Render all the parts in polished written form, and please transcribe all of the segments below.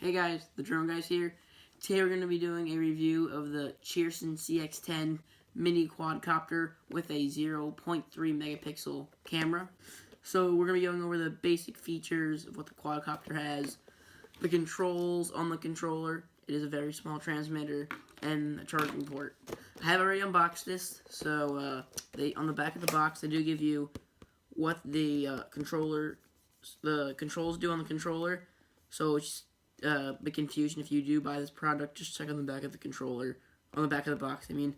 Hey guys, the drone guys here. Today we're going to be doing a review of the Cheerson CX-10 mini quadcopter with a 0.3 megapixel camera. So we're going to be going over the basic features of what the quadcopter has, the controls on the controller. It is a very small transmitter, and a charging port. I have already unboxed this, so on the back of the box they do give you what the controls do on the controller. So it's big confusion if you do buy this product. Just check on the back of the controller, on the back of the box, I mean,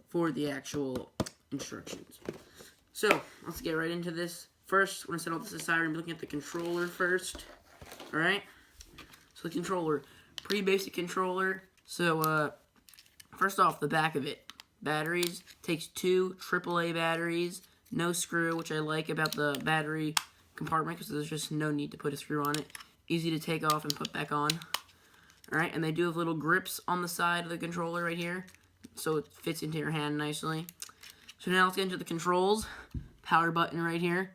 for the actual instructions. So let's get right into this. First, we're going to set all this aside. We're going to be looking at the controller first. Alright? So the controller, pretty basic controller. So first off, the back of it. Batteries, takes 2 AAA batteries, no screw, which I like about the battery compartment because there's just no need to put a screw on it. Easy to take off and put back on. Alright, and they do have little grips on the side of the controller right here, so it fits into your hand nicely. So now let's get into the controls. Power button right here.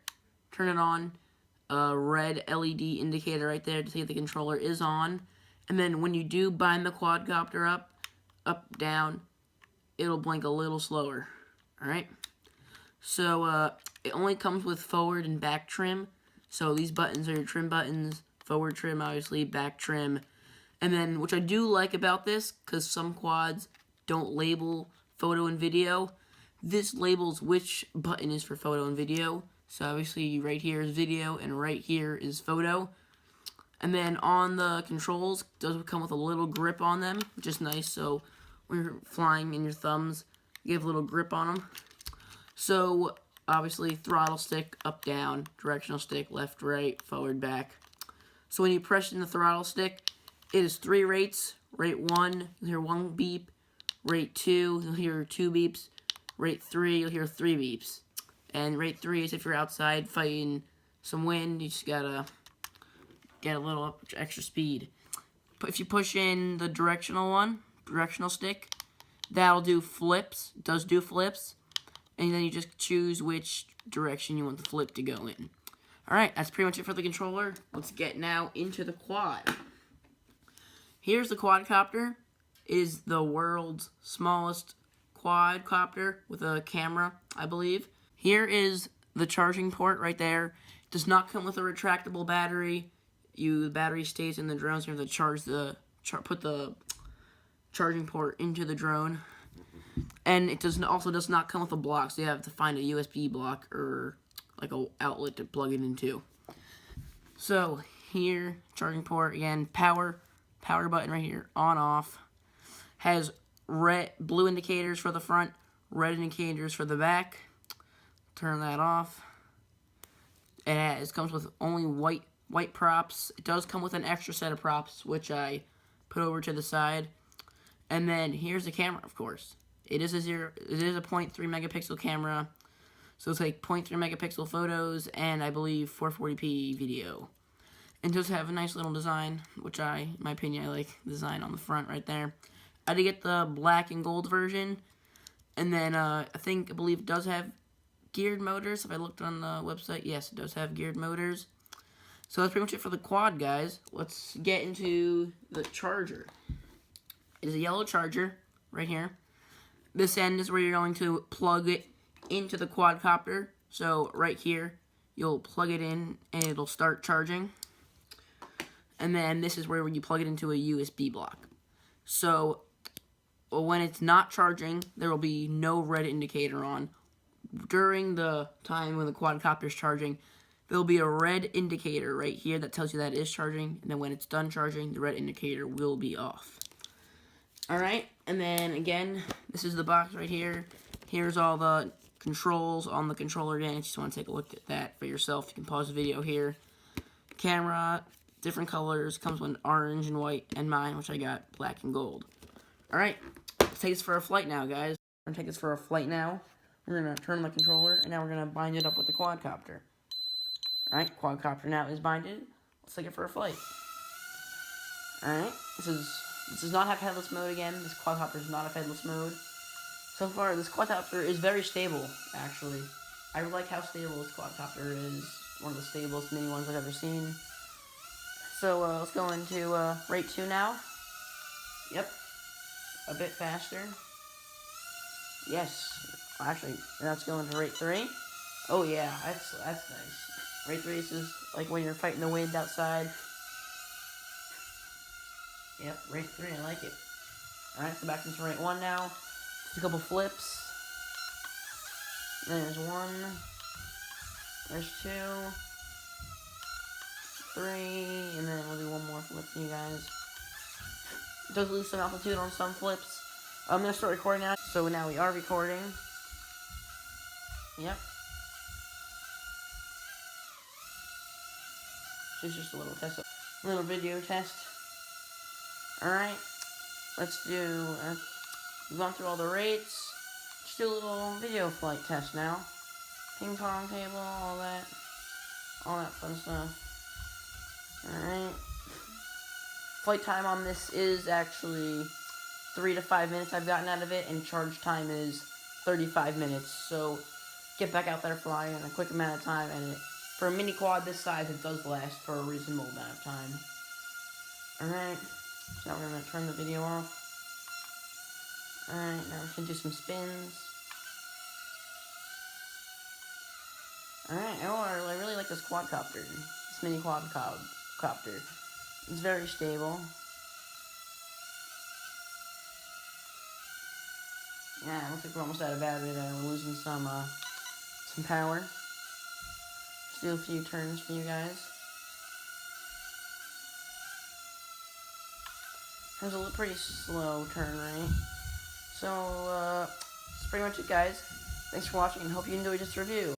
Turn it on. Red LED indicator right there to see if the controller is on. And then when you do bind the quadcopter up, down, it'll blink a little slower. Alright? So it only comes with forward and back trim. So these buttons are your trim buttons. Forward trim, obviously, back trim. And then, which I do like about this, because some quads don't label photo and video, this labels which button is for photo and video. So obviously right here is video and right here is photo. And then on the controls, it does come with a little grip on them, which is nice. So when you're flying in your thumbs, you have a little grip on them. So obviously throttle stick, up, down, directional stick, left, right, forward, back. So when you press in the throttle stick, it is 3 rates. Rate 1, you'll hear 1 beep. Rate 2, you'll hear 2 beeps. Rate 3, you'll hear 3 beeps. And rate 3 is if you're outside fighting some wind, you just gotta get a little extra speed. But if you push in the directional stick, that'll do flips. It does do flips. And then you just choose which direction you want the flip to go in. Alright, that's pretty much it for the controller. Let's get now into the quad. Here's the quadcopter. It is the world's smallest quadcopter with a camera, I believe. Here is the charging port right there. It does not come with a retractable battery. The battery stays in the drone, so you have to put the charging port into the drone. And it also does not come with a block, so you have to find a USB block or like a outlet to plug it into. So here, charging port again, power button right here, on off. Has blue indicators for the front, red indicators for the back. Turn that off. It comes with only white props. It does come with an extra set of props, which I put over to the side. And then here's the camera, of course. It is a 0.3 megapixel camera. So it's like 0.3 megapixel photos and I believe 440p video. And it does have a nice little design, which in my opinion, I like the design on the front right there. I did get the black and gold version. And then I believe it does have geared motors. If I looked on the website, yes, it does have geared motors. So that's pretty much it for the quad, guys. Let's get into the charger. It is a yellow charger right here. This end is where you're going to plug it into the quadcopter. So right here, you'll plug it in and it'll start charging. And then this is where you plug it into a USB block. So when it's not charging, there will be no red indicator on. During the time when the quadcopter is charging, there'll be a red indicator right here that tells you that it is charging. And then when it's done charging, the red indicator will be off. Alright, and then again, this is the box right here. Here's all the controls on the controller again. If you just want to take a look at that for yourself, you can pause the video here. Camera, different colors, comes with orange and white, and mine, which I got black and gold. Alright, let's take this for a flight now, guys. We're going to take this for a flight now. We're going to turn on the controller, and now we're going to bind it up with the quadcopter. Alright, quadcopter now is binded. Let's take it for a flight. Alright, this does not have headless mode again. This quadcopter does not have headless mode. So far, this quadcopter is very stable, actually. I like how stable this quadcopter is. One of the stablest mini ones I've ever seen. So let's go into rate 2 now. Yep, a bit faster. Yes, actually, let's go into rate 3. Oh yeah, that's nice. Rate 3 is just like when you're fighting the wind outside. Yep, rate 3, I like it. Alright, so back into rate 1 now. Just a couple flips. There's 1. There's 2. 3. And then we'll do one more flip for you guys. It does lose some altitude on some flips. I'm going to start recording now. So now we are recording. Yep. This is just a little test. A little video test. Alright. Let's do... we've gone through all the rates. Let's do a little video flight test now. Ping pong table, all that fun stuff. Alright. Flight time on this is actually 3 to 5 minutes I've gotten out of it, and charge time is 35 minutes. So get back out there flying in a quick amount of time, and for a mini quad this size, it does last for a reasonable amount of time. Alright, so now we're going to turn the video off. Alright, now we're going to do some spins. Alright, I really like this quadcopter, this mini quadcopter. It's very stable. Yeah, it looks like we're almost out of battery there. We're losing some power. Just do a few turns for you guys. It was a pretty slow turn rate. So, that's pretty much it, guys. Thanks for watching, and hope you enjoyed this review.